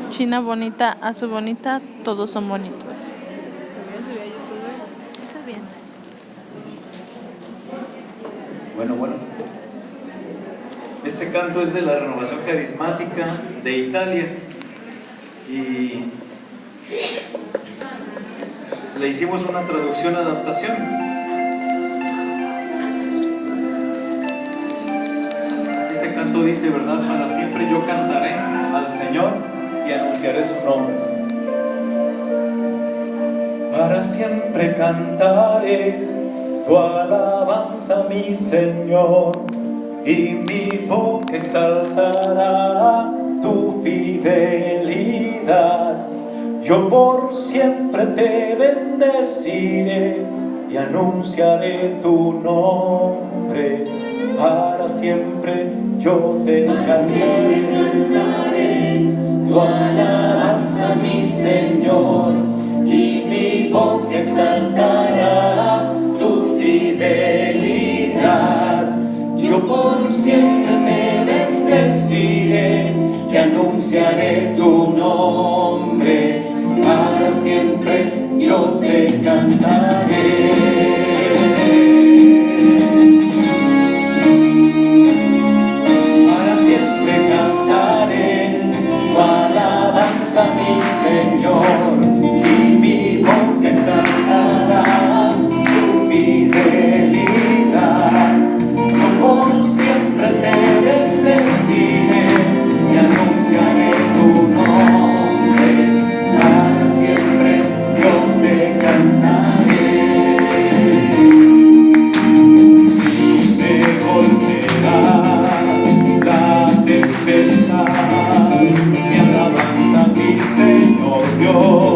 China bonita, a su bonita, todos son bonitos. Voy a subir a YouTube. Está bien. Bueno. Este canto es de la Renovación Carismática de Italia y le hicimos una traducción, adaptación. Este canto dice, ¿verdad? Para siempre yo cantaré al Señor y anunciaré su nombre. Para siempre cantaré tu alabanza, mi Señor, y mi boca exaltará tu fidelidad. Yo por siempre te bendeciré y anunciaré tu nombre. Para siempre yo te cantaré tu alabanza, mi Señor, y mi boca exaltará tu fidelidad. Yo por siempre te bendeciré y anunciaré tu nombre. Para siempre yo te cantaré. Para siempre cantaré tu alabanza, mi Señor, y mi boca exaltará tu fidelidad. Yo por siempre te bendeciré y anunciaré tu nombre. Para siempre yo te cantaré. Si me golpeará la tempestad, mi alabanza, mi Señor Dios,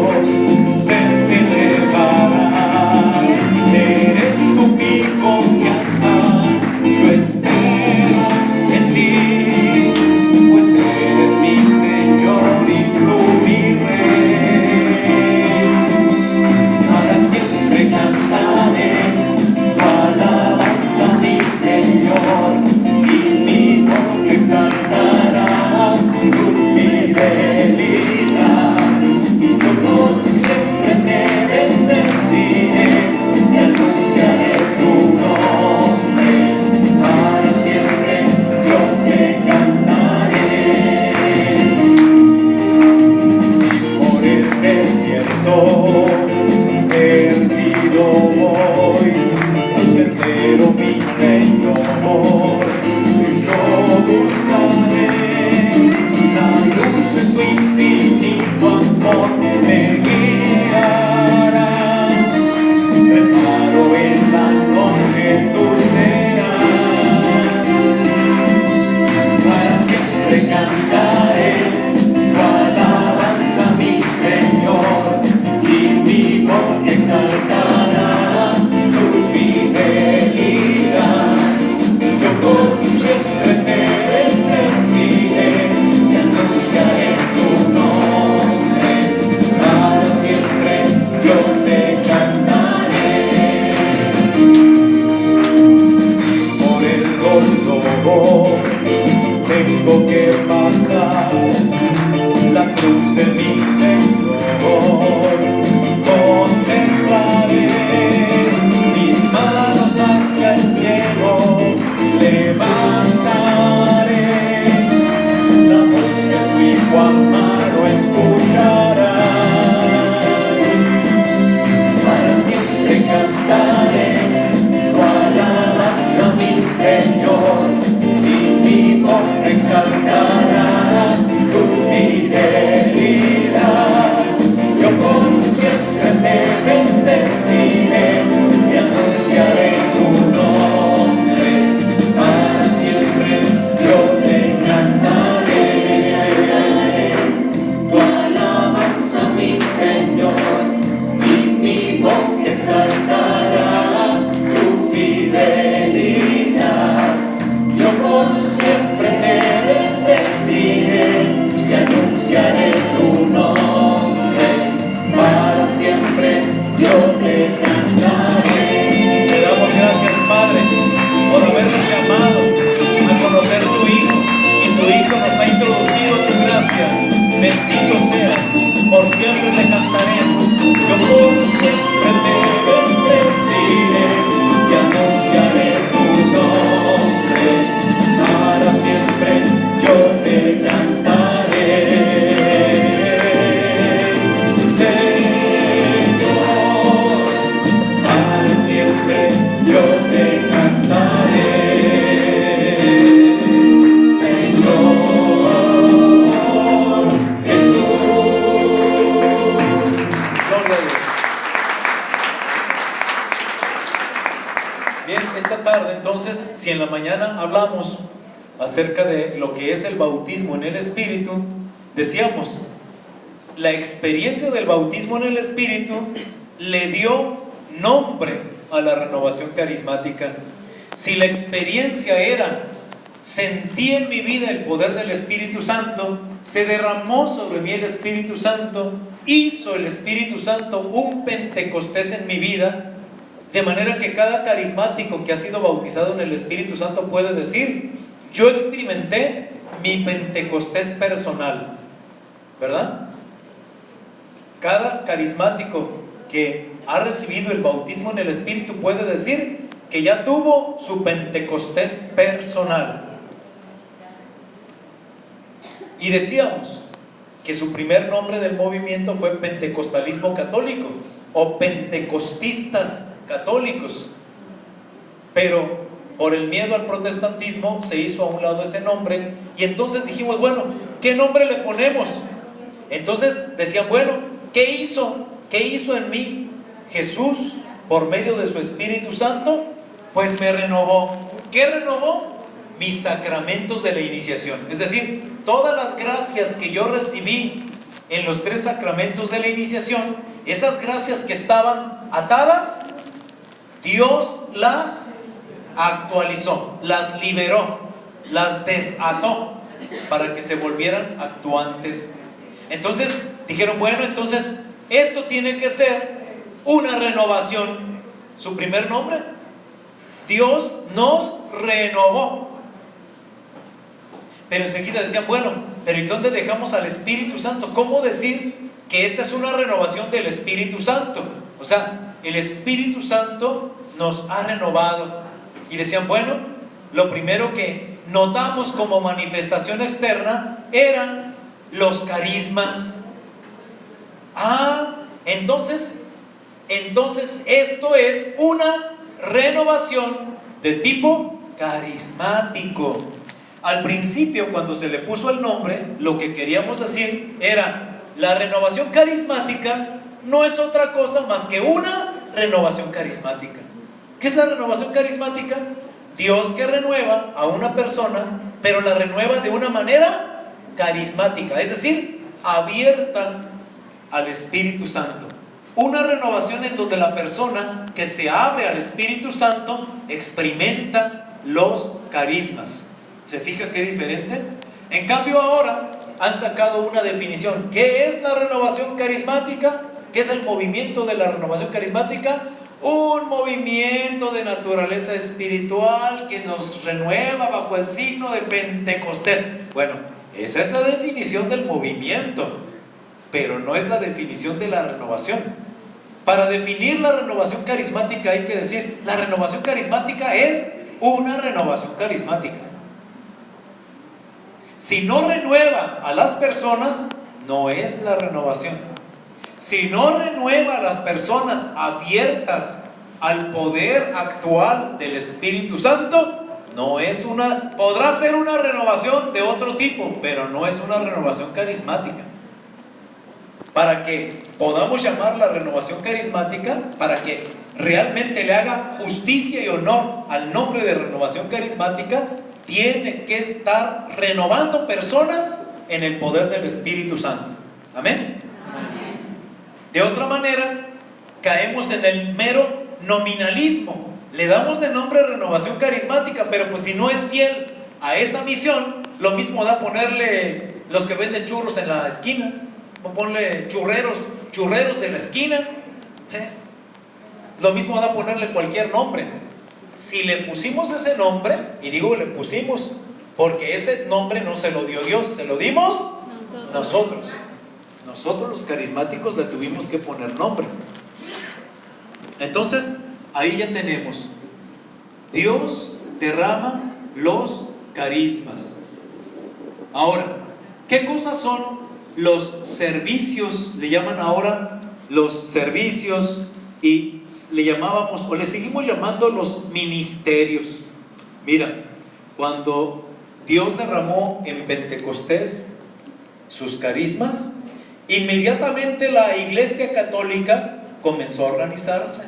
si en la mañana hablamos acerca de lo que es el bautismo en el Espíritu, decíamos, la experiencia del bautismo en el Espíritu le dio nombre a la renovación carismática. Si la experiencia era, sentí en mi vida el poder del Espíritu Santo, se derramó sobre mí el Espíritu Santo, hizo el Espíritu Santo un Pentecostés en mi vida, de manera que cada carismático que ha sido bautizado en el Espíritu Santo puede decir, yo experimenté mi Pentecostés personal, ¿verdad? Cada carismático que ha recibido el bautismo en el Espíritu puede decir que ya tuvo su Pentecostés personal. Y decíamos que su primer nombre del movimiento fue Pentecostalismo Católico o Pentecostistas Católicos, pero por el miedo al protestantismo se hizo a un lado ese nombre, y entonces dijimos, bueno, ¿qué nombre le ponemos? Entonces decían, bueno, ¿qué hizo? ¿Qué hizo en mí Jesús por medio de su Espíritu Santo? Pues me renovó. ¿Qué renovó? Mis sacramentos de la iniciación. Es decir, todas las gracias que yo recibí en los 3 sacramentos de la iniciación, esas gracias que estaban atadas, Dios las actualizó, las liberó, las desató para que se volvieran actuantes. Entonces dijeron, bueno, entonces esto tiene que ser una renovación. Su primer nombre, Dios nos renovó. Pero enseguida decían, bueno, pero ¿y dónde dejamos al Espíritu Santo? ¿Cómo decir que esta es una renovación del Espíritu Santo? O sea, el Espíritu Santo nos ha renovado. Y decían, bueno, lo primero que notamos como manifestación externa eran los carismas. Entonces esto es una renovación de tipo carismático. Al principio, cuando se le puso el nombre, lo que queríamos decir era, la renovación carismática no es otra cosa más que una renovación carismática. ¿Qué es la renovación carismática? Dios que renueva a una persona, pero la renueva de una manera carismática, es decir, abierta al Espíritu Santo. Una renovación en donde la persona que se abre al Espíritu Santo experimenta los carismas. ¿Se fija qué diferente? En cambio ahora han sacado una definición. ¿Qué es la renovación carismática? ¿Qué es el movimiento de la renovación carismática? Un movimiento de naturaleza espiritual que nos renueva bajo el signo de Pentecostés. Bueno, esa es la definición del movimiento, pero no es la definición de la renovación. Para definir la renovación carismática hay que decir, la renovación carismática es una renovación carismática. Si no renueva a las personas, no es la renovación. Si no renueva a las personas abiertas al poder actual del Espíritu Santo, no es podrá ser una renovación de otro tipo, pero no es una renovación carismática. Para que podamos llamar la renovación carismática, para que realmente le haga justicia y honor al nombre de renovación carismática, tiene que estar renovando personas en el poder del Espíritu Santo. Amén. De otra manera, caemos en el mero nominalismo. Le damos de nombre renovación carismática, pero pues si no es fiel a esa misión, lo mismo da ponerle los que venden churros en la esquina, o ponle churreros en la esquina. Lo mismo da ponerle cualquier nombre. Si le pusimos ese nombre, y digo le pusimos, porque ese nombre no se lo dio Dios, se lo dimos nosotros. Nosotros los carismáticos le tuvimos que poner nombre. Entonces, ahí ya tenemos, Dios derrama los carismas. Ahora, ¿qué cosas son los servicios? Le llaman ahora los servicios, y le llamábamos, o le seguimos llamando, los ministerios. Mira, cuando Dios derramó en Pentecostés sus carismas, inmediatamente la Iglesia Católica comenzó a organizarse.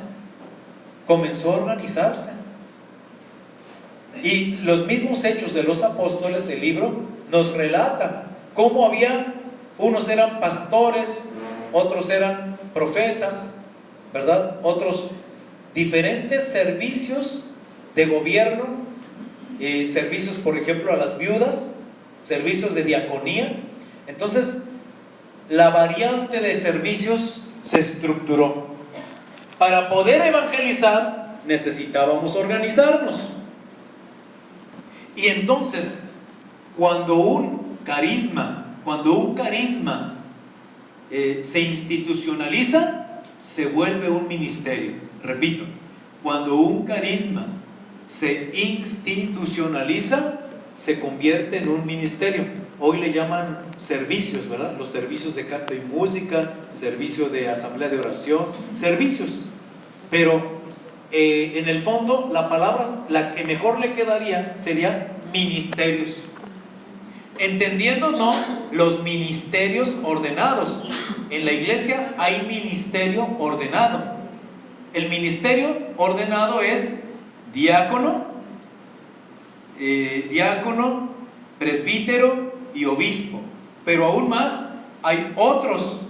Y los mismos Hechos de los Apóstoles, el libro, nos relata cómo había, unos eran pastores, otros eran profetas, ¿verdad? Otros diferentes servicios de gobierno, servicios, por ejemplo, a las viudas, servicios de diaconía. Entonces, la variante de servicios se estructuró. Para poder evangelizar, necesitábamos organizarnos. Y entonces, cuando un carisma se institucionaliza, se vuelve un ministerio. Repito, cuando un carisma se institucionaliza, se convierte en un ministerio. Hoy le llaman servicios, ¿verdad? Los servicios de canto y música, servicio de asamblea de oración, servicios. Pero en el fondo, la palabra, la que mejor le quedaría, sería ministerios. Entendiendo, no, los ministerios ordenados. En la iglesia hay ministerio ordenado. El ministerio ordenado es diácono, presbítero y obispo. Pero aún más, hay otros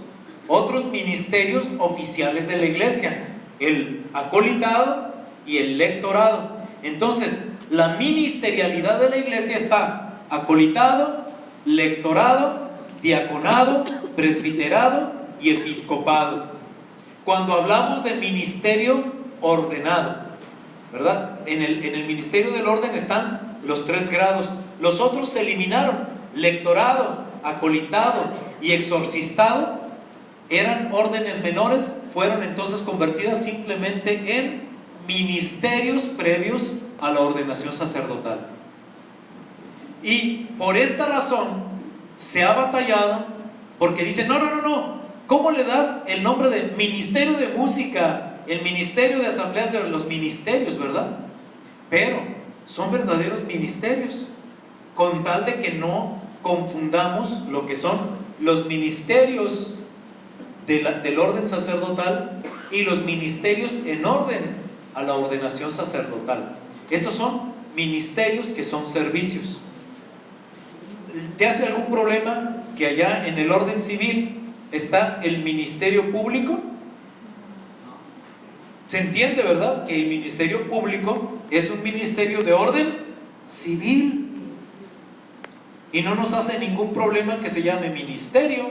ministerios oficiales de la iglesia: el acolitado y el lectorado. Entonces, la ministerialidad de la iglesia está acolitado, lectorado, diaconado, presbiterado y episcopado. Cuando hablamos de ministerio ordenado, ¿verdad? En el ministerio del orden están los 3 grados. Los otros se eliminaron. Lectorado, acolitado y exorcistado eran órdenes menores, fueron entonces convertidas simplemente en ministerios previos a la ordenación sacerdotal. Y por esta razón se ha batallado, porque dicen, no, ¿cómo le das el nombre de ministerio de música, el ministerio de asambleas, de los ministerios, ¿verdad? Pero son verdaderos ministerios, con tal de que no confundamos lo que son los ministerios del orden sacerdotal y los ministerios en orden a la ordenación sacerdotal. Estos son ministerios que son servicios. ¿Te hace algún problema que allá en el orden civil está el ministerio público? Se entiende, ¿verdad?, que el ministerio público es un ministerio de orden civil. Y no nos hace ningún problema que se llame ministerio.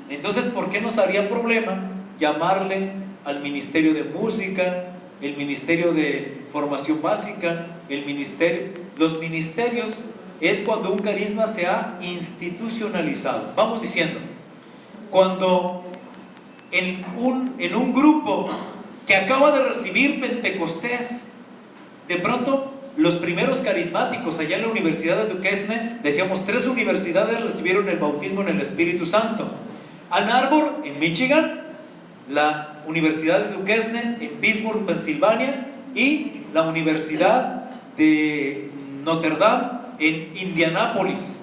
Entonces, ¿por qué nos haría problema llamarle al ministerio de música, el ministerio de formación básica, el ministerio? Los ministerios es cuando un carisma se ha institucionalizado. Vamos diciendo, cuando en un grupo que acaba de recibir Pentecostés, de pronto los primeros carismáticos allá en la Universidad de Duquesne, decíamos 3 universidades recibieron el bautismo en el Espíritu Santo: Ann Arbor en Michigan, la Universidad de Duquesne en Pittsburgh, Pensilvania, y la Universidad de Notre Dame en Indianápolis.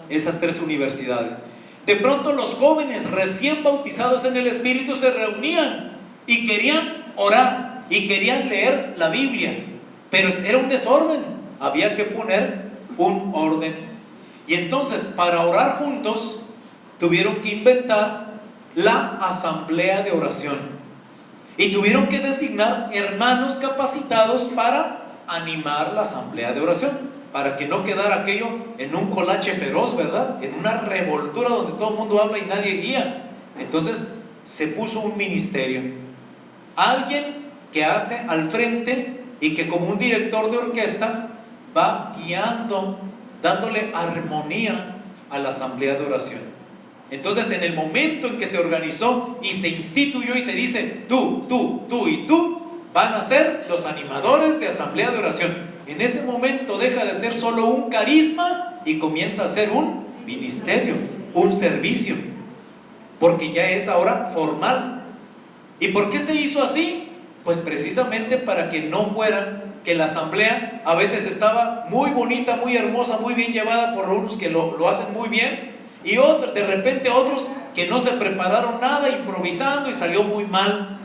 Esas 3 universidades. De pronto los jóvenes recién bautizados en el Espíritu se reunían y querían orar y querían leer la Biblia, pero era un desorden. Había que poner un orden. Y entonces, para orar juntos, tuvieron que inventar la asamblea de oración y tuvieron que designar hermanos capacitados para animar la asamblea de oración, para que no quedara aquello en un colache feroz, ¿verdad?, en una revoltura donde todo el mundo habla y nadie guía. Entonces se puso un ministerio, alguien que hace al frente y que, como un director de orquesta, va guiando, dándole armonía a la asamblea de oración. Entonces, en el momento en que se organizó y se instituyó y se dice, tú y tú van a ser los animadores de asamblea de oración, en ese momento deja de ser solo un carisma y comienza a ser un ministerio, un servicio, porque ya es ahora formal. ¿Y por qué se hizo así? Pues precisamente para que no fuera que la asamblea a veces estaba muy bonita, muy hermosa, muy bien llevada por unos que lo hacen muy bien, y de repente otros que no se prepararon nada, improvisando, y salió muy mal.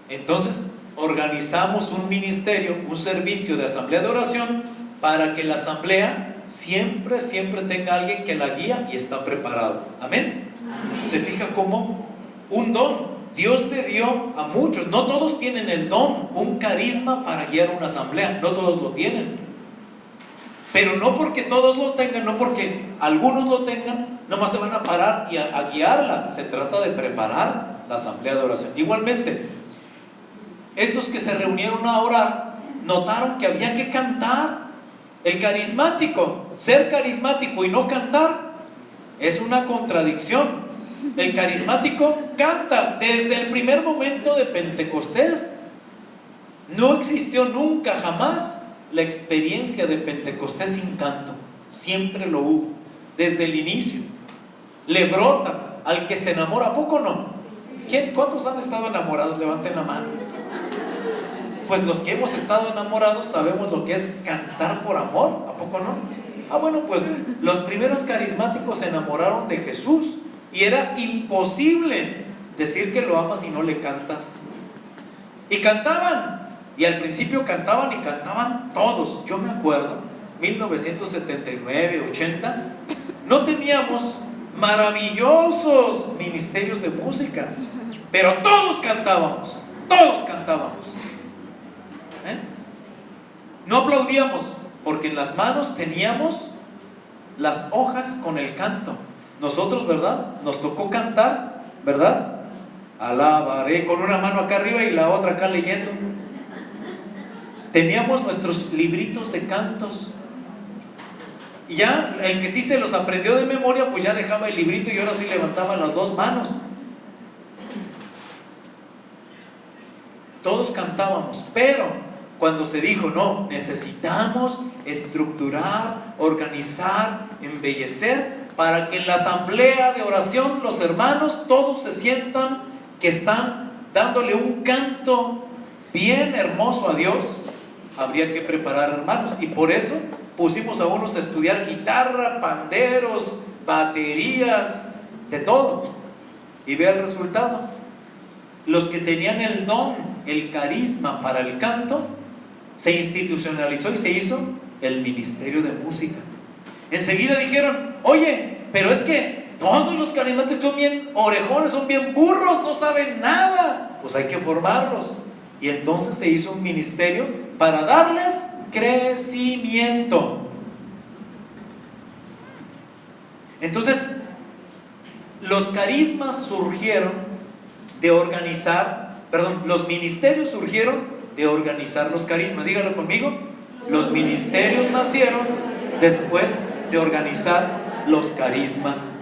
Entonces organizamos un ministerio, un servicio de asamblea de oración para que la asamblea siempre tenga alguien que la guía y está preparado. Amén. Se fija como un don Dios le dio a muchos. No todos tienen el don, un carisma para guiar una asamblea. No todos lo tienen. Pero no porque todos lo tengan, no porque algunos lo tengan, nomás se van a parar y a guiarla. Se trata de preparar la asamblea de oración. Igualmente, estos que se reunieron a orar notaron que había que cantar. El carismático, ser carismático y no cantar es una contradicción. El carismático canta desde el primer momento de Pentecostés. No existió nunca, jamás, la experiencia de Pentecostés sin canto. Siempre lo hubo, desde el inicio. Le brota al que se enamora. ¿A poco no? ¿Cuántos han estado enamorados? Levanten la mano. Pues los que hemos estado enamorados sabemos lo que es cantar por amor. ¿A poco no? Bueno, pues los primeros carismáticos se enamoraron de Jesús. Y era imposible decir que lo amas y no le cantas. Y cantaban. Y al principio cantaban y cantaban todos. Yo me acuerdo, 1979, 80, no teníamos maravillosos ministerios de música, pero todos cantábamos. No aplaudíamos, porque en las manos teníamos las hojas con el canto. Nosotros, ¿verdad? Nos tocó cantar, ¿verdad? Alabaré, con una mano acá arriba y la otra acá leyendo. Teníamos nuestros libritos de cantos. Y ya el que sí se los aprendió de memoria, pues ya dejaba el librito y ahora sí levantaba las dos manos. Todos cantábamos, pero cuando se dijo, no, necesitamos estructurar, organizar, embellecer, para que en la asamblea de oración los hermanos todos se sientan que están dándole un canto bien hermoso a Dios, habría que preparar hermanos. Y por eso pusimos a unos a estudiar guitarra, panderos, baterías, de todo. Y vea el resultado. Los que tenían el don, el carisma para el canto, se institucionalizó y se hizo el ministerio de música. Enseguida dijeron, oye, pero es que todos los carismáticos son bien orejones, son bien burros, no saben nada. Pues hay que formarlos. Y entonces se hizo un ministerio para darles crecimiento. Entonces, los carismas surgieron de organizar, los ministerios surgieron de organizar los carismas. Díganlo conmigo. Los ministerios nacieron después de organizar los carismas.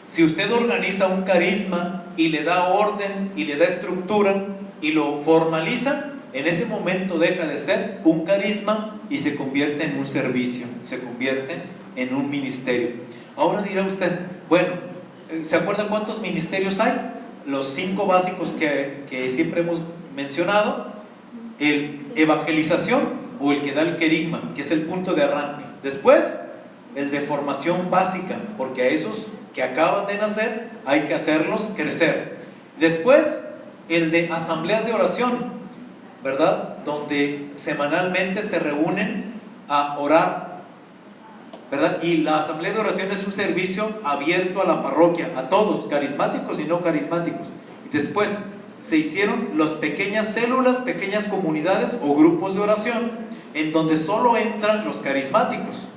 Si usted organiza un carisma y le da orden y le da estructura y lo formaliza, en ese momento deja de ser un carisma y se convierte en un servicio, se convierte en un ministerio. Ahora dirá usted, bueno, ¿se acuerdan cuántos ministerios hay? Los 5 básicos que siempre hemos mencionado: el evangelización, o el que da el querigma, que es el punto de arranque. Después, el de formación básica, porque a esos que acaban de nacer hay que hacerlos crecer. Después, el de asambleas de oración, ¿verdad? Donde semanalmente se reúnen a orar, ¿verdad? Y la asamblea de oración es un servicio abierto a la parroquia, a todos, carismáticos y no carismáticos. Y después se hicieron las pequeñas células, pequeñas comunidades o grupos de oración, en donde solo entran los carismáticos,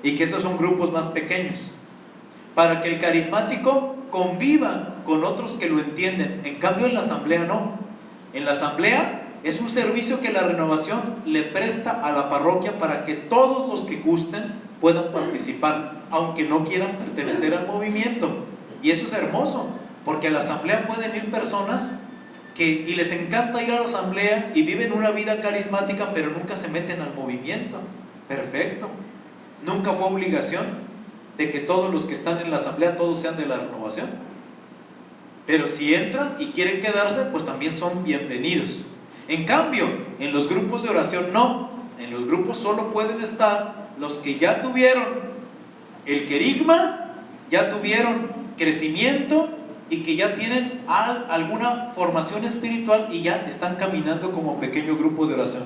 y que esos son grupos más pequeños, para que el carismático conviva con otros que lo entienden. En cambio, en la asamblea no. En la asamblea es un servicio que la Renovación le presta a la parroquia para que todos los que gusten puedan participar, aunque no quieran pertenecer al movimiento. Y eso es hermoso, porque a la asamblea pueden ir personas y les encanta ir a la asamblea y viven una vida carismática, pero nunca se meten al movimiento. Perfecto. Nunca fue obligación de que todos los que están en la asamblea todos sean de la Renovación. Pero si entran y quieren quedarse, pues también son bienvenidos. En cambio, en los grupos de oración no. En los grupos solo pueden estar los que ya tuvieron el querigma, ya tuvieron crecimiento y que ya tienen alguna formación espiritual y ya están caminando como pequeño grupo de oración,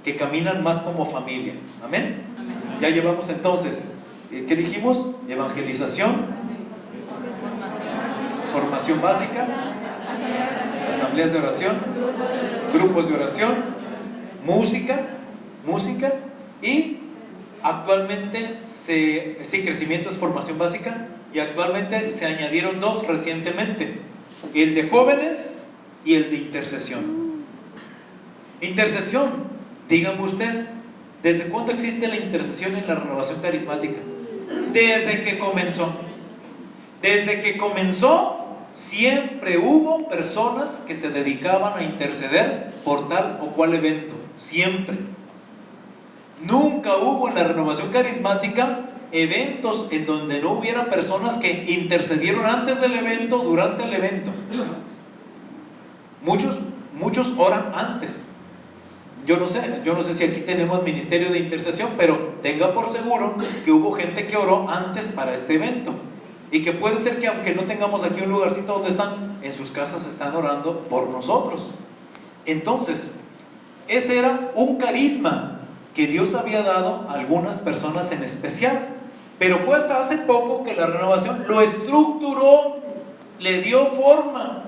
que caminan más como familia. Amén. Ya llevamos entonces, ¿qué dijimos? Evangelización, formación básica, asambleas de oración, grupos de oración, música y actualmente crecimiento es formación básica, y actualmente se añadieron dos recientemente, el de jóvenes y el de intercesión. Intercesión, dígame usted, ¿desde cuándo existe la intercesión en la renovación carismática? Desde que comenzó. Desde que comenzó, siempre hubo personas que se dedicaban a interceder por tal o cual evento. Siempre. Nunca hubo en la renovación carismática eventos en donde no hubiera personas que intercedieron antes del evento, durante el evento. Muchos oran antes. Yo no sé si aquí tenemos ministerio de intercesión, pero tenga por seguro que hubo gente que oró antes para este evento, y que puede ser que aunque no tengamos aquí un lugarcito donde están, en sus casas están orando por nosotros. Entonces, ese era un carisma que Dios había dado a algunas personas en especial, pero fue hasta hace poco que la renovación lo estructuró, le dio forma,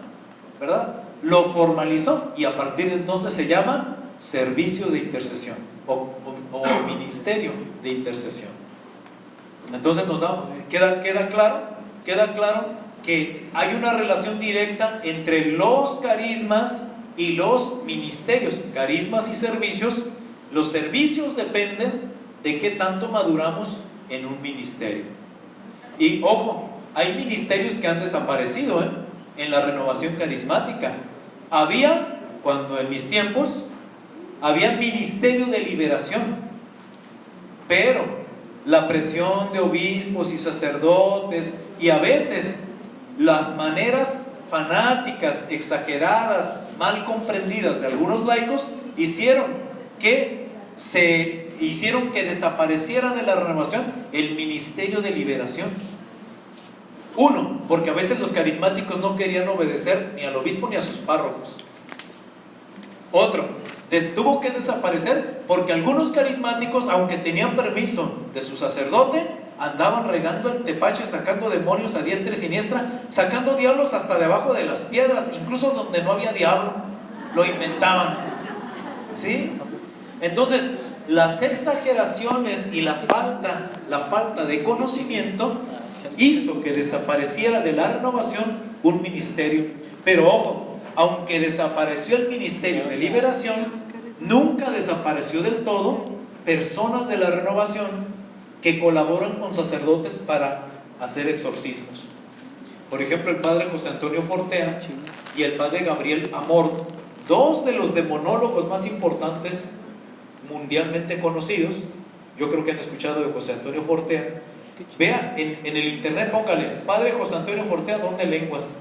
¿verdad? Lo formalizó, y a partir de entonces se llama servicio de intercesión o ministerio de intercesión. Entonces queda claro que hay una relación directa entre los carismas y los ministerios, carismas y servicios. Los servicios dependen de qué tanto maduramos en un ministerio. Y ojo, hay ministerios que han desaparecido en la renovación carismática. Cuando en mis tiempos, había ministerio de liberación, pero la presión de obispos y sacerdotes, y a veces las maneras fanáticas, exageradas, mal comprendidas de algunos laicos, hicieron que desapareciera de la renovación el ministerio de liberación. Uno, porque a veces los carismáticos no querían obedecer ni al obispo ni a sus párrocos. Otro, tuvo que desaparecer porque algunos carismáticos, aunque tenían permiso de su sacerdote, andaban regando el tepache, sacando demonios a diestra y siniestra, sacando diablos hasta debajo de las piedras, incluso donde no había diablo, lo inventaban. ¿Sí? Entonces, las exageraciones y la falta de conocimiento hizo que desapareciera de la renovación un ministerio. Pero ojo, aunque desapareció el ministerio de liberación, nunca desapareció del todo personas de la renovación que colaboran con sacerdotes para hacer exorcismos. Por ejemplo, el padre José Antonio Fortea y el padre Gabriel Amor, dos de los demonólogos más importantes mundialmente conocidos. Yo creo que han escuchado de José Antonio Fortea. Vea, en el internet póngale padre José Antonio Fortea, don de lenguas.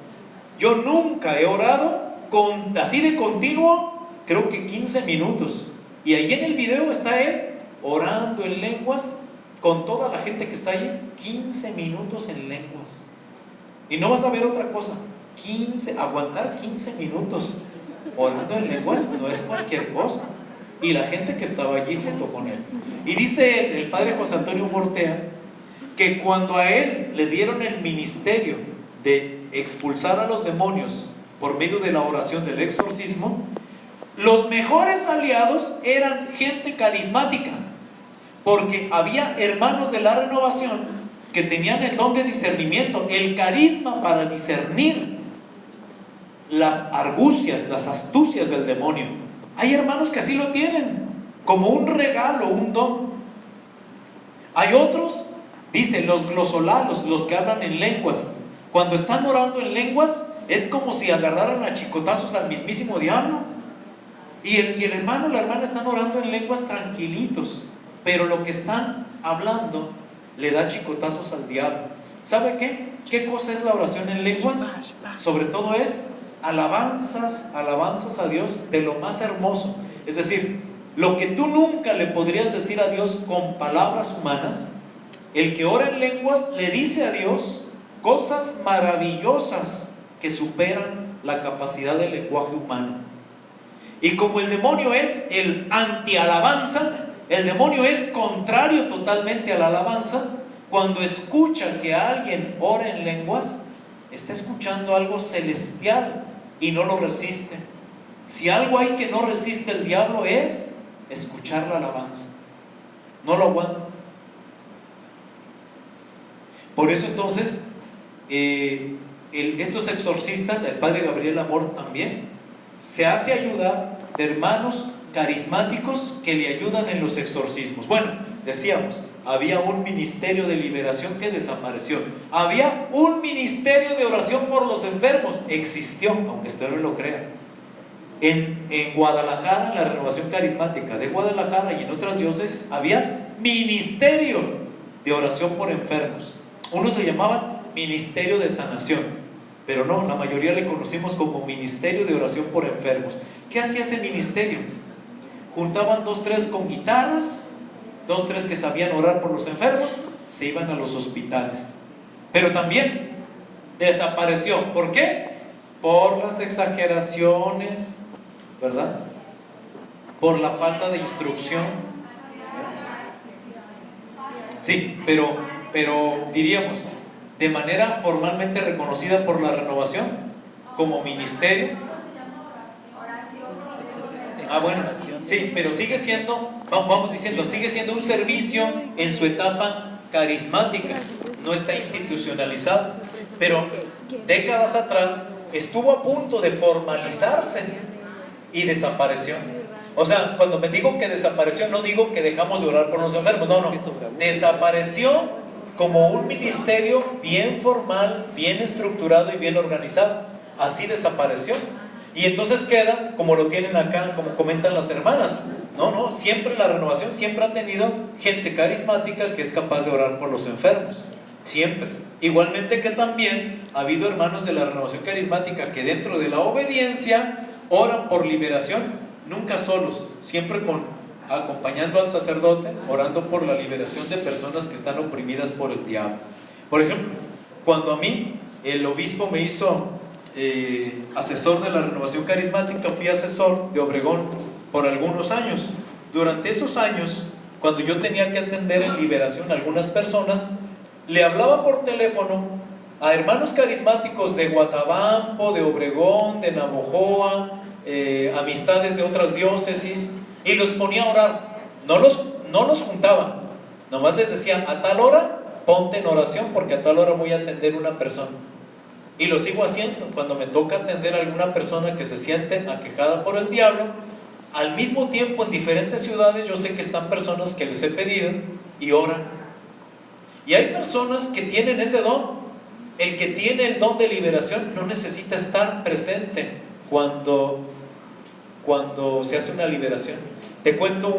Yo nunca he orado así de continuo, creo que 15 minutos. Y ahí en el video está él orando en lenguas con toda la gente que está ahí, 15 minutos en lenguas. Y no vas a ver otra cosa. Aguantar 15 minutos orando en lenguas no es cualquier cosa. Y la gente que estaba allí junto con él. Y dice el padre José Antonio Fortea que cuando a él le dieron el ministerio de expulsar a los demonios por medio de la oración del exorcismo, los mejores aliados eran gente carismática, porque había hermanos de la renovación que tenían el don de discernimiento, el carisma para discernir las argucias, las astucias del demonio. Hay hermanos que así lo tienen, como un regalo, un don. Hay otros, dice, los glosolalos, los que hablan en lenguas. Cuando están orando en lenguas, es como si agarraran a chicotazos al mismísimo diablo. Y el hermano o la hermana están orando en lenguas tranquilitos, pero lo que están hablando le da chicotazos al diablo. ¿Sabe qué? ¿Qué cosa es la oración en lenguas? Sobre todo es alabanzas a Dios de lo más hermoso. Es decir, lo que tú nunca le podrías decir a Dios con palabras humanas, el que ora en lenguas le dice a Dios cosas maravillosas que superan la capacidad del lenguaje humano. Y como el demonio es el anti-alabanza, el demonio es contrario totalmente a la alabanza, cuando escucha que alguien ora en lenguas, está escuchando algo celestial y no lo resiste. Si algo hay que no resiste el diablo es escuchar la alabanza. No lo aguanta. Por eso entonces, estos exorcistas, el padre Gabriel Amor también, se hace ayudar de hermanos carismáticos que le ayudan en los exorcismos. Bueno, decíamos, había un ministerio de liberación que desapareció. Había un ministerio de oración por los enfermos. Existió, aunque usted no lo crea. En Guadalajara, en la Renovación Carismática de Guadalajara y en otras diócesis, había ministerio de oración por enfermos. Unos le llamaban ministerio de sanación, pero no, la mayoría le conocimos como ministerio de oración por enfermos. ¿Qué hacía ese ministerio? Juntaban 2, 3 con guitarras, 2, 3 que sabían orar por los enfermos, se iban a los hospitales. Pero también desapareció. ¿Por qué? Por las exageraciones, ¿verdad? Por la falta de instrucción. Sí, pero diríamos, de manera formalmente reconocida por la Renovación como ministerio. Bueno, sí, pero sigue siendo, vamos diciendo, sigue siendo un servicio en su etapa carismática, no está institucionalizado, pero décadas atrás estuvo a punto de formalizarse y desapareció. O sea, cuando me digo que desapareció, no digo que dejamos de orar por los enfermos, no, desapareció como un ministerio bien formal, bien estructurado y bien organizado. Así desapareció. Y entonces queda, como lo tienen acá, como comentan las hermanas, no, siempre la Renovación siempre ha tenido gente carismática que es capaz de orar por los enfermos, siempre. Igualmente que también ha habido hermanos de la Renovación Carismática que dentro de la obediencia oran por liberación, nunca solos, siempre acompañando al sacerdote, orando por la liberación de personas que están oprimidas por el diablo. Por ejemplo, cuando a mí el obispo me hizo asesor de la Renovación Carismática, fui asesor de Obregón por algunos años. Durante esos años, cuando yo tenía que atender en liberación a algunas personas, le hablaba por teléfono a hermanos carismáticos de Guatabampo, de Obregón, de Navojoa, amistades de otras diócesis, y los ponía a orar. No los juntaba, nomás les decía: a tal hora ponte en oración porque a tal hora voy a atender una persona. Y lo sigo haciendo. Cuando me toca atender a alguna persona que se siente aquejada por el diablo, al mismo tiempo en diferentes ciudades yo sé que están personas que les he pedido y oran. Y hay personas que tienen ese don. El que tiene el don de liberación no necesita estar presente cuando se hace una liberación. Te cuento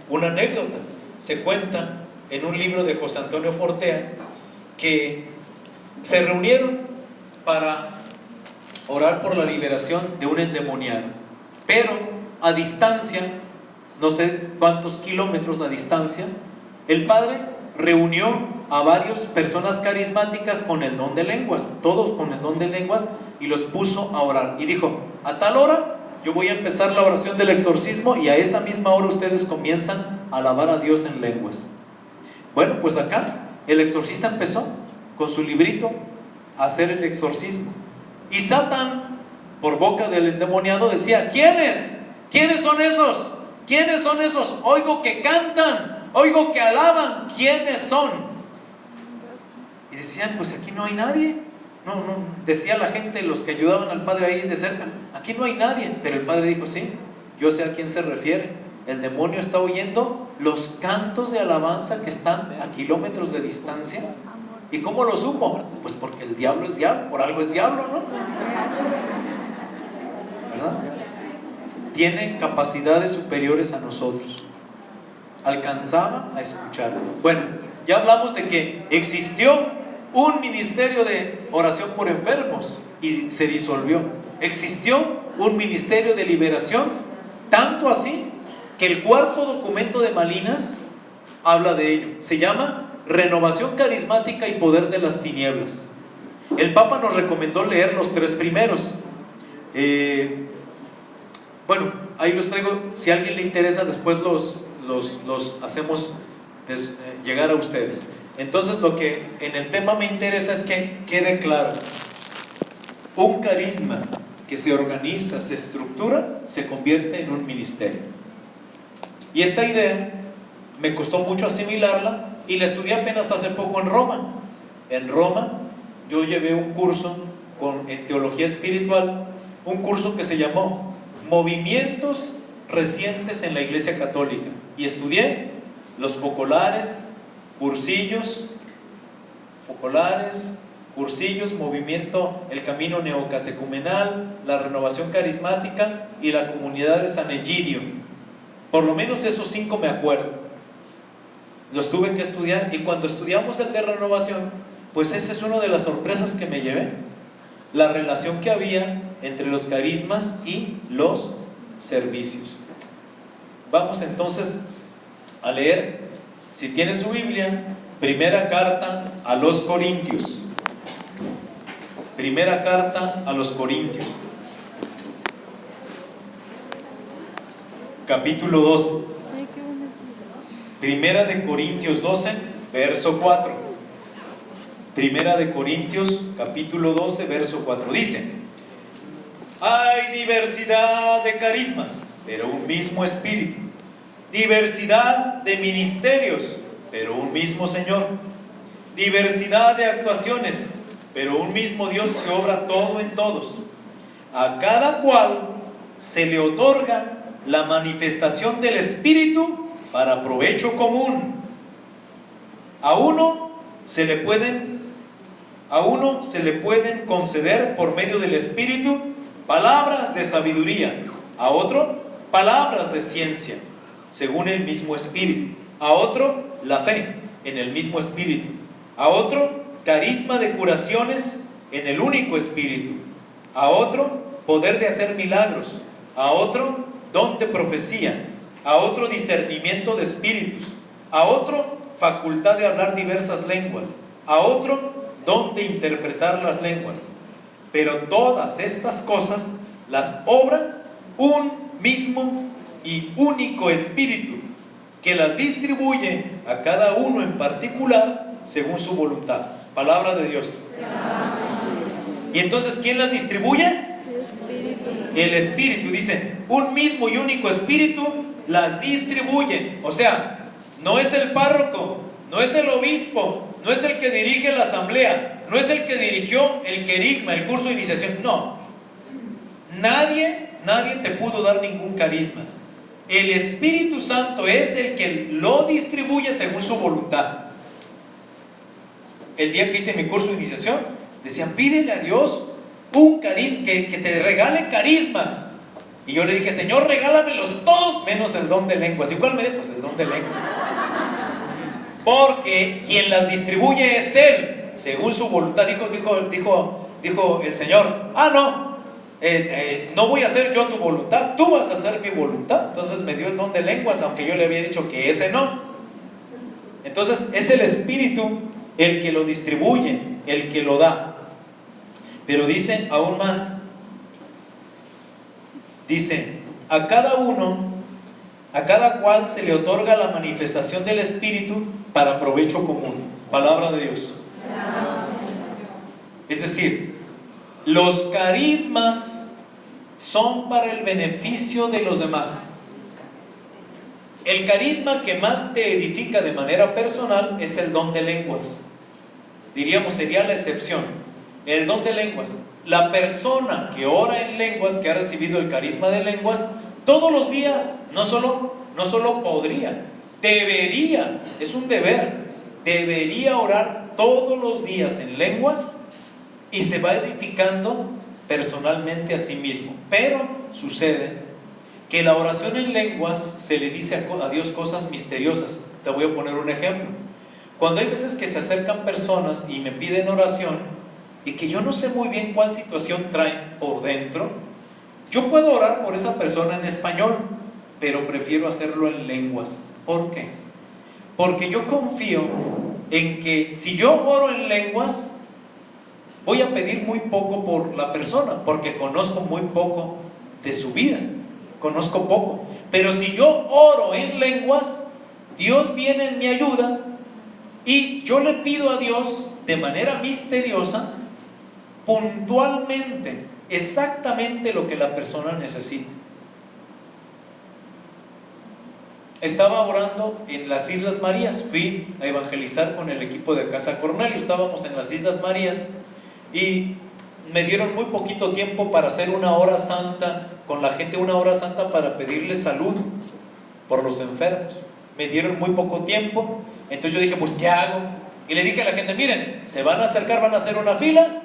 una anécdota. Se cuenta en un libro de José Antonio Fortea que se reunieron para orar por la liberación de un endemoniado, pero a distancia, no sé cuántos kilómetros a distancia, el padre reunió a varias personas carismáticas con el don de lenguas, todos con el don de lenguas, y los puso a orar. Y dijo: a tal hora yo voy a empezar la oración del exorcismo y a esa misma hora ustedes comienzan a alabar a Dios en lenguas. Bueno, pues acá el exorcista empezó con su librito a hacer el exorcismo. Y Satán, por boca del endemoniado, decía: ¿quiénes? ¿Quiénes son esos? ¿Quiénes son esos? Oigo que cantan, oigo que alaban, ¿quiénes son? Y decían: pues aquí no hay nadie. No, decía la gente, los que ayudaban al padre ahí de cerca: aquí no hay nadie. Pero el padre dijo: sí, yo sé a quién se refiere. El demonio está oyendo los cantos de alabanza que están a kilómetros de distancia. ¿Y cómo lo supo? Pues porque el diablo es diablo, por algo es diablo, ¿no? ¿Verdad? Tiene capacidades superiores a nosotros. Alcanzaba a escuchar. Bueno, ya hablamos de que existió un ministerio de oración por enfermos y se disolvió. Existió un ministerio de liberación, tanto así que el cuarto documento de Malinas habla de ello. Se llama Renovación Carismática y Poder de las Tinieblas. El Papa nos recomendó leer los 3 primeros. Bueno, ahí los traigo. Si a alguien le interesa, después los hacemos llegar a ustedes. Entonces, lo que en el tema me interesa es que quede claro: un carisma que se organiza, se estructura, se convierte en un ministerio. Y esta idea me costó mucho asimilarla y la estudié apenas hace poco en Roma. En Roma yo llevé un curso en teología espiritual, un curso que se llamó Movimientos Recientes en la Iglesia Católica, y estudié los focolares, cursillos, movimiento, el camino neocatecumenal, la renovación carismática y la comunidad de San Egidio. Por lo menos esos 5 me acuerdo. Los tuve que estudiar, y cuando estudiamos el de renovación, pues esa es una de las sorpresas que me llevé: la relación que había entre los carismas y los servicios. Vamos entonces a leer, si tiene su Biblia, primera carta a los Corintios. Primera carta a los Corintios, capítulo 12. Primera de Corintios 12, verso 4. Primera de Corintios, capítulo 12, verso 4. Dice: hay diversidad de carismas, pero un mismo Espíritu. Diversidad de ministerios, pero un mismo Señor. Diversidad de actuaciones, pero un mismo Dios que obra todo en todos. A cada cual se le otorga la manifestación del Espíritu para provecho común. A uno se le pueden conceder por medio del Espíritu palabras de sabiduría, a otro palabras de ciencia, según el mismo Espíritu, a otro la fe en el mismo Espíritu, a otro carisma de curaciones en el único Espíritu, a otro poder de hacer milagros, a otro don de profecía, a otro discernimiento de espíritus, a otro facultad de hablar diversas lenguas, a otro don de interpretar las lenguas. Pero todas estas cosas las obra un mismo y único Espíritu, que las distribuye a cada uno en particular según su voluntad. Palabra de Dios. Y entonces, ¿quién las distribuye? El Espíritu. Dice, un mismo y único Espíritu las distribuye. O sea, no es el párroco, no es el obispo, no es el que dirige la asamblea, no es el que dirigió el querigma, el curso de iniciación. No, nadie te pudo dar ningún carisma. El Espíritu Santo es el que lo distribuye según su voluntad. El día que hice mi curso de iniciación, decían, pídele a Dios un carisma, que te regale carismas. Y yo le dije, Señor, regálamelos todos menos el don de lenguas. ¿Y cuál me dio? Pues el don de lenguas. Porque quien las distribuye es Él, según su voluntad. Dijo el Señor, no voy a hacer yo tu voluntad, tú vas a hacer mi voluntad. Entonces me dio el don de lenguas, aunque yo le había dicho que ese no. Entonces es el Espíritu el que lo distribuye, el que lo da. Pero dice aún más, dice, a cada cual se le otorga la manifestación del Espíritu para provecho común. Palabra de Dios. Es decir, los carismas son para el beneficio de los demás. El carisma que más te edifica de manera personal es el don de lenguas. Diríamos, sería la excepción. El don de lenguas. La persona que ora en lenguas, que ha recibido el carisma de lenguas, todos los días, no solo podría, debería, es un deber, debería orar todos los días en lenguas, y se va edificando personalmente a sí mismo. Pero sucede que la oración en lenguas se le dice a Dios cosas misteriosas. Te voy a poner un ejemplo. Cuando hay veces que se acercan personas y me piden oración y que yo no sé muy bien cuál situación traen por dentro, yo puedo orar por esa persona en español, pero prefiero hacerlo en lenguas. ¿Por qué? Porque yo confío en que si yo oro en lenguas, voy a pedir muy poco por la persona, porque conozco muy poco de su vida, conozco poco. Pero si yo oro en lenguas, Dios viene en mi ayuda y yo le pido a Dios de manera misteriosa, puntualmente, exactamente lo que la persona necesita. Estaba orando en las Islas Marías, fui a evangelizar con el equipo de Casa Cornelio, estábamos en las Islas Marías y me dieron muy poquito tiempo para hacer una hora santa con la gente, una hora santa para pedirles salud por los enfermos. Me dieron muy poco tiempo, entonces yo dije, pues ¿qué hago? Y le dije a la gente, miren, se van a acercar, van a hacer una fila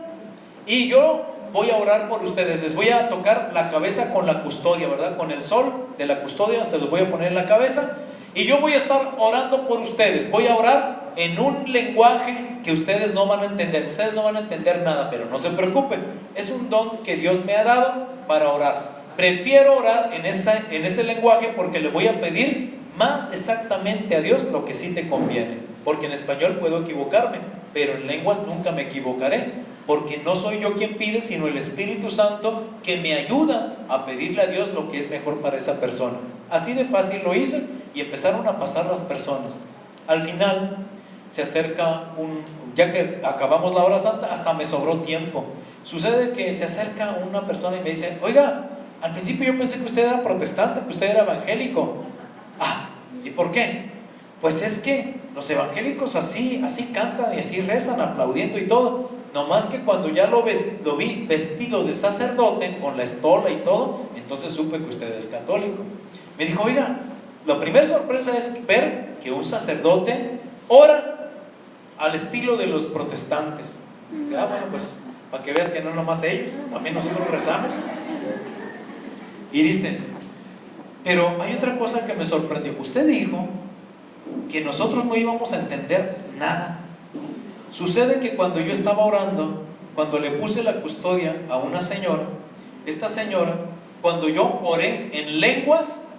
y yo voy a orar por ustedes, les voy a tocar la cabeza con la custodia, ¿verdad? Con el sol de la custodia se los voy a poner en la cabeza y yo voy a estar orando por ustedes. Voy a orar en un lenguaje que ustedes no van a entender, ustedes no van a entender nada, pero no se preocupen, es un don que Dios me ha dado para orar. Prefiero orar en ese lenguaje porque le voy a pedir más exactamente a Dios lo que sí te conviene, porque en español puedo equivocarme, pero en lenguas nunca me equivocaré, porque no soy yo quien pide, sino el Espíritu Santo que me ayuda a pedirle a Dios lo que es mejor para esa persona. Así de fácil lo hice y empezaron a pasar las personas. Al final se acerca ya que acabamos la hora santa, hasta me sobró tiempo. Sucede que se acerca una persona y me dice, oiga, al principio yo pensé que usted era protestante, que usted era evangélico. Ah, ¿y por qué? Pues es que los evangélicos así cantan y así rezan, aplaudiendo y todo. No más que cuando ya lo vi vestido de sacerdote, con la estola y todo, entonces supe que usted es católico. Me dijo, oiga, la primera sorpresa es ver que un sacerdote ora al estilo de los protestantes. Dije, bueno, pues para que veas que no nomás ellos, también nosotros rezamos. Y dicen, pero hay otra cosa que me sorprendió. Usted dijo que nosotros no íbamos a entender nada. Sucede que cuando yo estaba orando, cuando le puse la custodia a una señora, esta señora, cuando yo oré en lenguas,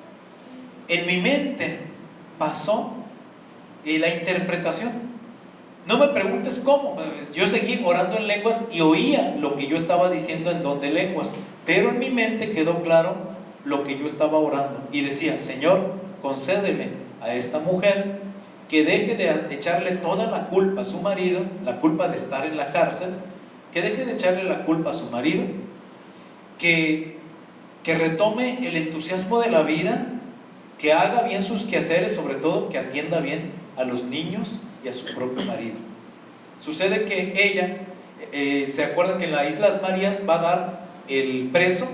en mi mente pasó la interpretación. No me preguntes cómo, yo seguí orando en lenguas y oía lo que yo estaba diciendo en don de lenguas, pero en mi mente quedó claro lo que yo estaba orando y decía, Señor, concédele a esta mujer que deje de echarle toda la culpa a su marido, la culpa de estar en la cárcel, que deje de echarle la culpa a su marido, que retome el entusiasmo de la vida, que haga bien sus quehaceres, sobre todo que atienda bien a los niños y a su propio marido. Sucede que ella, se acuerdan que en las Islas Marías va a dar el preso,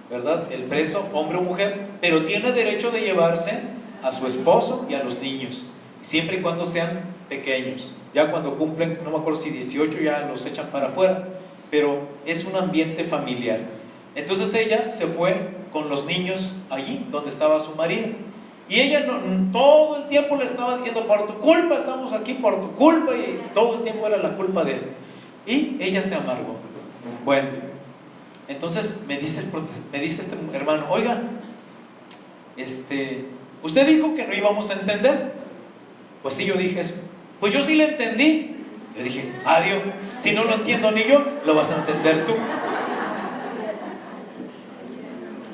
¿verdad? El preso, hombre o mujer, pero tiene derecho de llevarse a su esposo y a los niños, siempre y cuando sean pequeños. Ya cuando cumplen, no me acuerdo si 18, ya los echan para afuera, pero es un ambiente familiar. Entonces ella se fue con los niños allí donde estaba su marido y ella todo el tiempo le estaba diciendo, por tu culpa estamos aquí, por tu culpa, y todo el tiempo era la culpa de él y ella se amargó. Bueno, entonces me dice este hermano, oiga, usted dijo que no íbamos a entender. Pues sí, yo dije eso. Pues yo sí lo entendí. Yo dije, adiós, si no lo entiendo ni yo, lo vas a entender tú.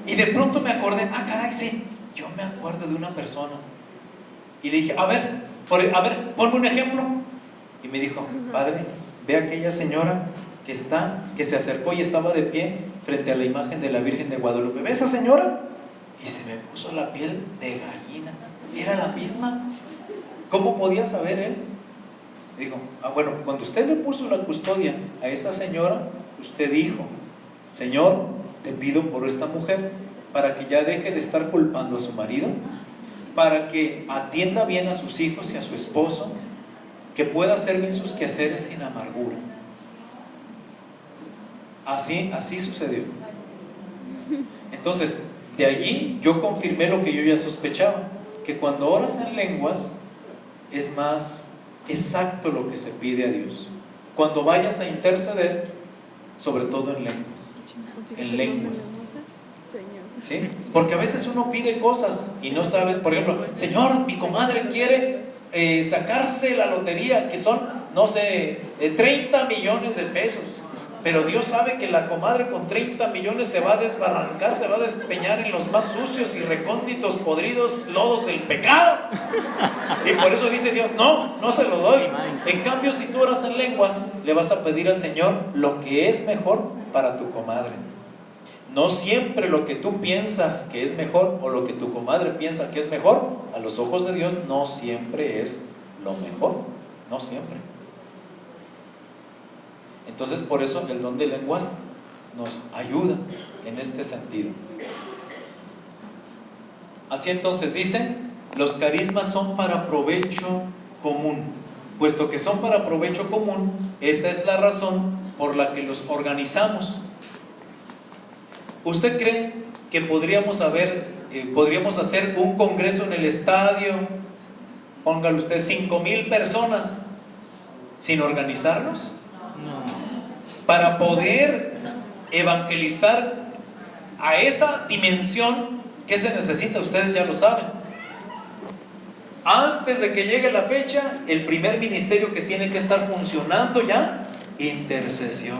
Y de pronto me acordé, caray, sí, yo me acuerdo de una persona. Y le dije, a ver, ponme un ejemplo. Y me dijo, padre, ve a aquella señora que se acercó y estaba de pie frente a la imagen de la Virgen de Guadalupe. ¿Ve esa señora? Y se me puso la piel de gallina. Era la misma. ¿Cómo podía saber él? Me dijo, bueno, cuando usted le puso la custodia a esa señora, usted dijo, Señor, te pido por esta mujer, para que ya deje de estar culpando a su marido, para que atienda bien a sus hijos y a su esposo, que pueda hacer bien sus quehaceres sin amargura. Así sucedió. Entonces, de allí yo confirmé lo que yo ya sospechaba, que cuando oras en lenguas es más exacto lo que se pide a Dios. Cuando vayas a interceder, sobre todo en lenguas. En lenguas. ¿Sí? Porque a veces uno pide cosas y no sabes, por ejemplo, Señor, mi comadre quiere sacarse la lotería, que son no sé, de 30 millones de pesos. Pero Dios sabe que la comadre con 30 millones se va a desbarrancar, se va a despeñar en los más sucios y recónditos, podridos lodos del pecado. Y por eso dice Dios, no se lo doy. En cambio, si tú oras en lenguas, le vas a pedir al Señor lo que es mejor para tu comadre. No siempre lo que tú piensas que es mejor o lo que tu comadre piensa que es mejor, a los ojos de Dios no siempre es lo mejor. No siempre. Entonces, por eso el don de lenguas nos ayuda en este sentido. Así entonces dice, los carismas son para provecho común. Puesto que son para provecho común, esa es la razón por la que los organizamos. ¿Usted cree que podríamos hacer un congreso en el estadio, póngale usted 5,000 personas, sin organizarnos? No. Para poder evangelizar a esa dimensión, ¿qué se necesita? Ustedes ya lo saben. Antes de que llegue la fecha, el primer ministerio que tiene que estar funcionando ya, intercesión.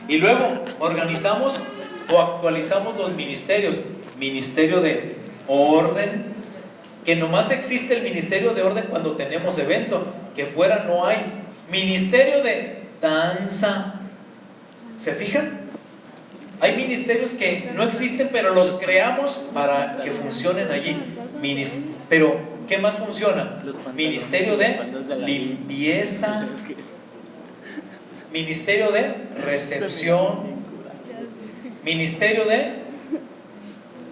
Y luego organizamos o actualizamos los ministerios. Ministerio de orden, que nomás existe el ministerio de orden cuando tenemos evento, que fuera no hay. Ministerio de danza. ¿Se fijan? Hay ministerios que no existen, pero los creamos para que funcionen allí. Pero, ¿qué más funciona? Ministerio de limpieza, ministerio de recepción, ministerio de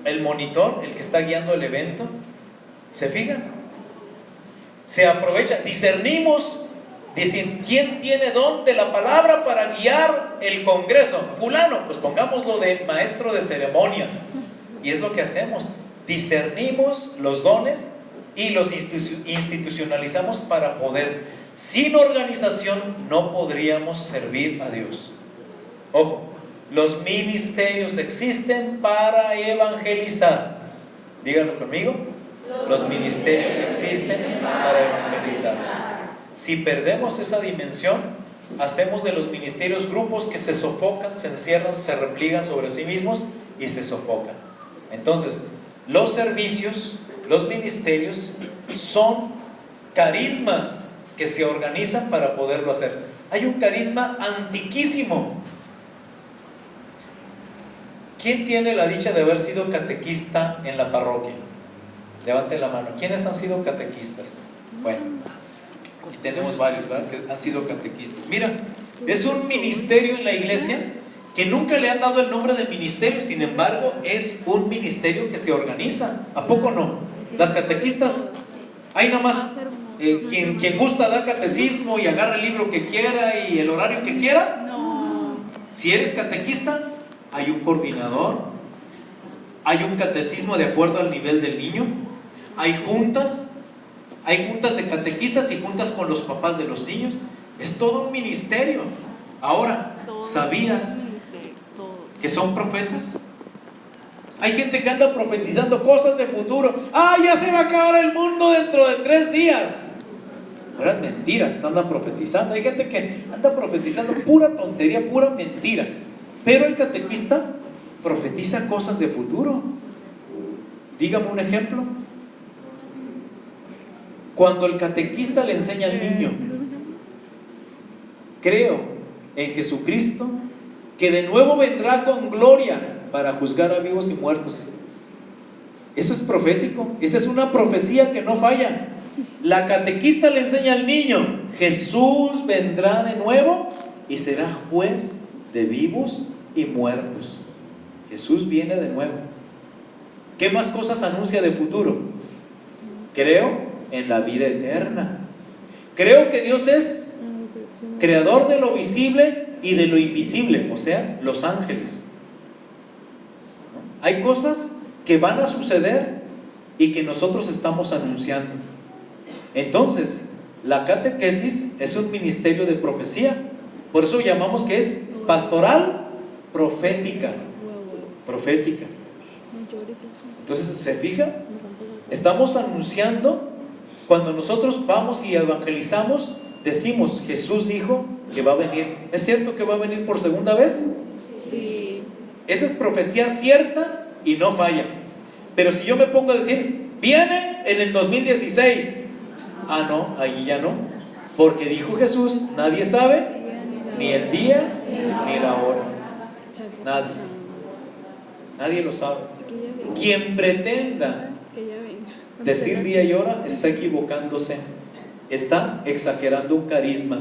el monitor, el que está guiando el evento. ¿Se fijan? Se aprovecha, discernimos. Dicen, ¿quién tiene don de la palabra para guiar el congreso? Fulano, pues pongámoslo de maestro de ceremonias. Y es lo que hacemos. Discernimos los dones y los institucionalizamos para poder. Sin organización no podríamos servir a Dios. Ojo, los ministerios existen para evangelizar. Díganlo conmigo. Los ministerios existen para evangelizar. Si perdemos esa dimensión, hacemos de los ministerios grupos que se sofocan, se encierran, se repliegan sobre sí mismos y se sofocan. Entonces, los servicios, los ministerios son carismas que se organizan para poderlo hacer. Hay un carisma antiquísimo. ¿Quién tiene la dicha de haber sido catequista en la parroquia? Levanten la mano. ¿Quiénes han sido catequistas? Bueno, y tenemos varios, ¿verdad?, que han sido catequistas. Mira, es un ministerio en la iglesia que nunca le han dado el nombre de ministerio, sin embargo, es un ministerio que se organiza. ¿A poco no? Las catequistas, hay nada más quien gusta da catecismo y agarra el libro que quiera y el horario que quiera. No. Si eres catequista, hay un coordinador, hay un catecismo de acuerdo al nivel del niño, hay juntas de catequistas y juntas con los papás de los niños. Es todo un ministerio. Ahora, ¿sabías que son profetas? Hay gente que anda profetizando cosas de futuro. Ya se va a acabar el mundo dentro de 3 días. Eran mentiras, andan profetizando. Hay gente que anda profetizando pura tontería, pura mentira. Pero el catequista profetiza cosas de futuro. Dígame un ejemplo. Cuando el catequista le enseña al niño, creo en Jesucristo, que de nuevo vendrá con gloria para juzgar a vivos y muertos. Eso es profético. Esa es una profecía que no falla. La catequista le enseña al niño, Jesús vendrá de nuevo y será juez de vivos y muertos. Jesús viene de nuevo. ¿Qué más cosas anuncia de futuro? Creo en la vida eterna. Creo que Dios es creador de lo visible y de lo invisible, o sea, los ángeles. Hay cosas que van a suceder y que nosotros estamos anunciando. Entonces, la catequesis es un ministerio de profecía. Por eso llamamos que es pastoral profética. Profética. Entonces, ¿se fija? Estamos anunciando. Cuando nosotros vamos y evangelizamos, decimos, Jesús dijo que va a venir. ¿Es cierto que va a venir por segunda vez? Sí. Esa es profecía cierta y no falla. Pero si yo me pongo a decir, viene en el 2016, ah no, ahí ya no, porque dijo Jesús, nadie sabe ni el día ni la hora. Nadie lo sabe. Quien pretenda decir día y hora está equivocándose, está exagerando un carisma.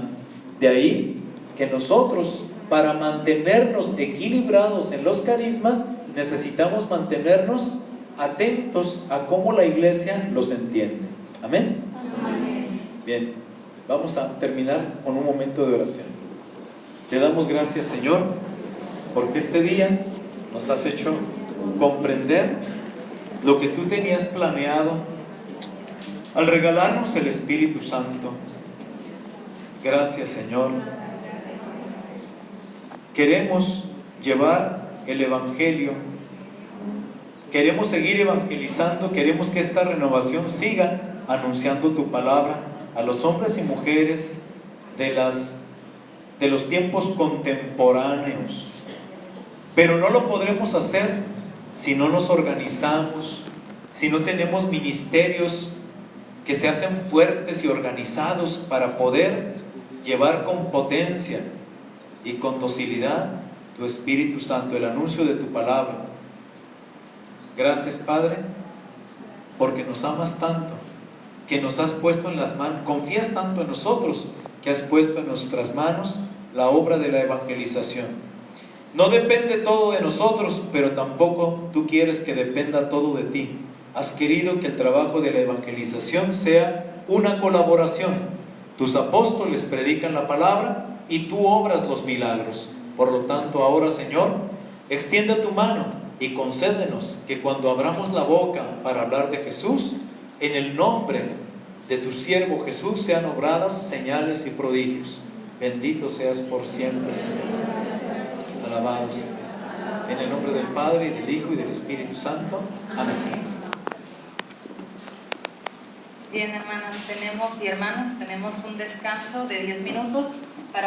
De ahí que nosotros, para mantenernos equilibrados en los carismas, necesitamos mantenernos atentos a cómo la iglesia los entiende. ¿Amén? Amén. Bien, vamos a terminar con un momento de oración. Te damos gracias, Señor, porque este día nos has hecho comprender lo que tú tenías planeado al regalarnos el Espíritu Santo. Gracias, Señor. Queremos llevar el Evangelio, queremos seguir evangelizando, queremos que esta renovación siga anunciando tu palabra a los hombres y mujeres de los tiempos contemporáneos. Pero no lo podremos hacer si no nos organizamos, si no tenemos ministerios que se hacen fuertes y organizados para poder llevar con potencia y con docilidad tu Espíritu Santo, el anuncio de tu palabra. Gracias, Padre, porque nos amas tanto, que nos has puesto en las manos, confías tanto en nosotros, que has puesto en nuestras manos la obra de la evangelización. No depende todo de nosotros, pero tampoco tú quieres que dependa todo de ti. Has querido que el trabajo de la evangelización sea una colaboración. Tus apóstoles predican la palabra y tú obras los milagros. Por lo tanto, ahora, Señor, extiende tu mano y concédenos que cuando abramos la boca para hablar de Jesús, en el nombre de tu siervo Jesús sean obradas señales y prodigios. Bendito seas por siempre, Señor. Alabado seas. En el nombre del Padre, y del Hijo, y del Espíritu Santo. Amén. Bien, hermanas, tenemos un descanso de 10 minutos.